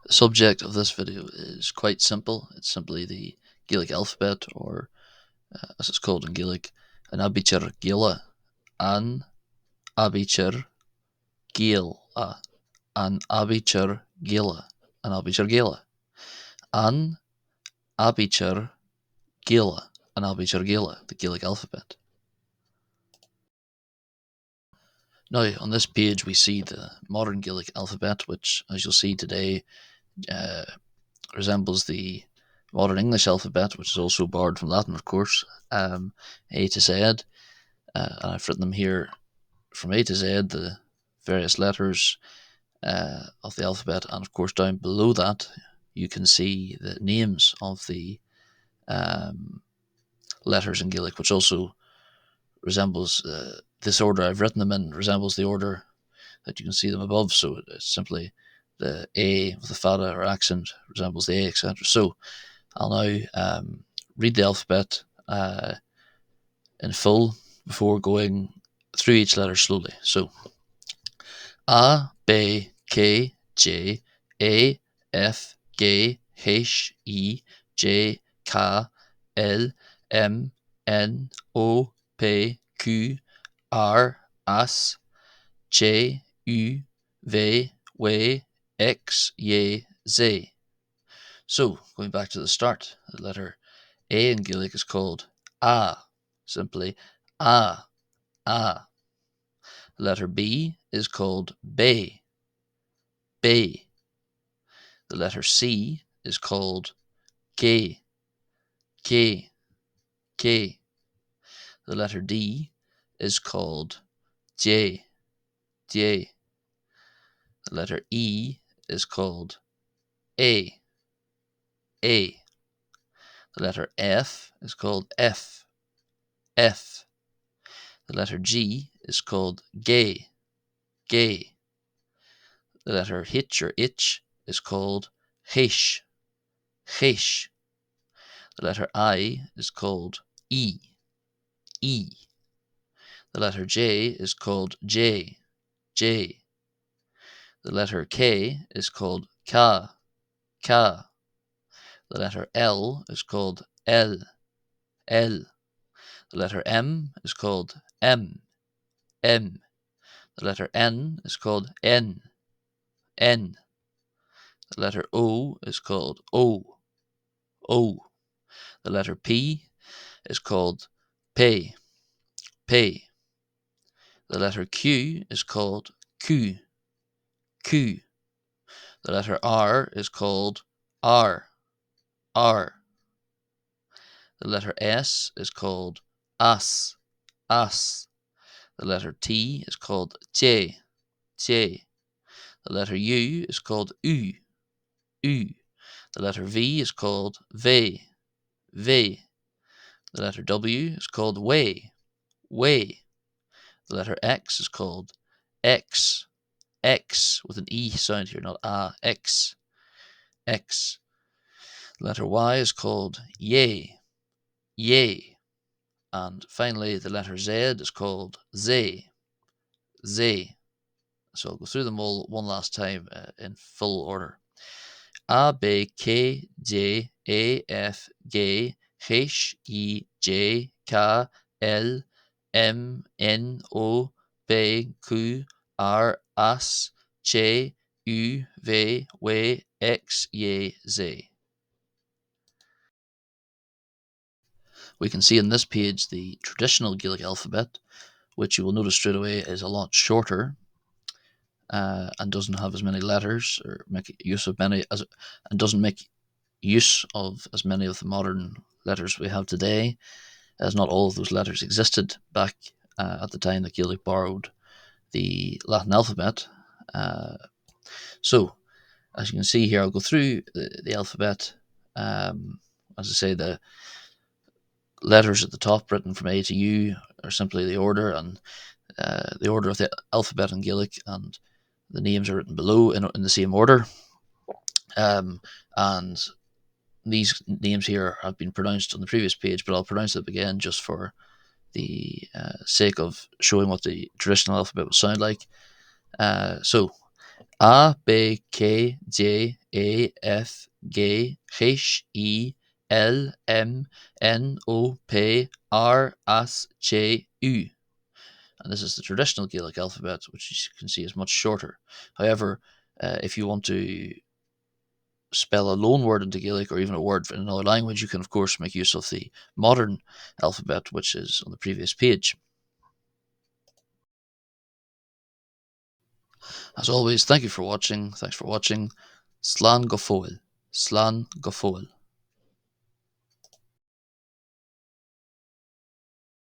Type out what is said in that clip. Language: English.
The subject of this video is quite simple. It's simply the Gaelic alphabet, or as it's called in Gaelic, an Aibítir Gaela, an Aibítir Gaela, an Aibítir Gaela, an Aibítir Gaela, an Aibítir Gaela, an Aibítir Gaela, the Gaelic alphabet. Now, on this page, we see the modern Gaelic alphabet, which, as you'll see today, uh, resembles the modern English alphabet, which is also borrowed from Latin, of course, A to Z. And I've written them here from A to Z, the various letters of the alphabet, and of course, down below that, you can see the names of the letters in Gaelic, which also resembles this order I've written them in, resembles the order that you can see them above. So it's simply the A with the fada or accent resembles the A, etc. So I'll now read the alphabet in full before going through each letter slowly. So A, B, K, J, A, F, G, H, E, J, K, L, M, N, O, P, Q, R, S, J, U, V, W, X, Y, Z. So, going back to the start, the letter A in Gaelic is called A, simply A, A. The letter B is called B, B. The letter C is called K, K, K. The letter D is called J, J. The letter E is called A, A. The letter F is called F, F. The letter G is called G, G. The letter H or H is called H, H. The letter I is called E, E. The letter J is called J, J. The letter K is called K, K. The letter L is called L, L. The letter M is called M, M. The letter N is called N, N. The letter O is called O, O. The letter P is called P, P. The letter Q is called Q, Q. The letter R is called R, R. The letter S is called As, As. The letter T is called J, J. The letter U is called U, U. The letter V is called V, V. The letter W is called Way, Way. The letter X is called X, X, with an E sound here, not A, X, X. The letter Y is called Yay, Yay. And finally, the letter Z is called Z, Z. So I'll go through them all one last time in full order. A, B, K, J, A, F, G, H, E, J, K, L, M, N, O, P, Q, R, S, J, U, V, W, X, Y, Z. We can see in this page the traditional Gaelic alphabet, which you will notice straight away is a lot shorter and doesn't have as many letters or make use of many as and doesn't make use of as many of the modern letters we have today, as not all of those letters existed back at the time that Gaelic borrowed the Latin alphabet. So, as you can see here, I'll go through the alphabet. As I say, the letters at the top, written from A to U, are simply the order, and the order of the alphabet in Gaelic, and the names are written below in the same order. And these names here have been pronounced on the previous page, but I'll pronounce them again just for the sake of showing what the traditional alphabet would sound like. So, A, B, K, J, A, F, G, H, I, L, M, N, O, P, R, S, J, U. And this is the traditional Gaelic alphabet, which you can see is much shorter. However, if you want to spell a loan word into Gaelic or even a word in another language, you can, of course, make use of the modern alphabet, which is on the previous page. As always, thank you for watching. Thanks for watching. Slán go fóill. Slán go fóill.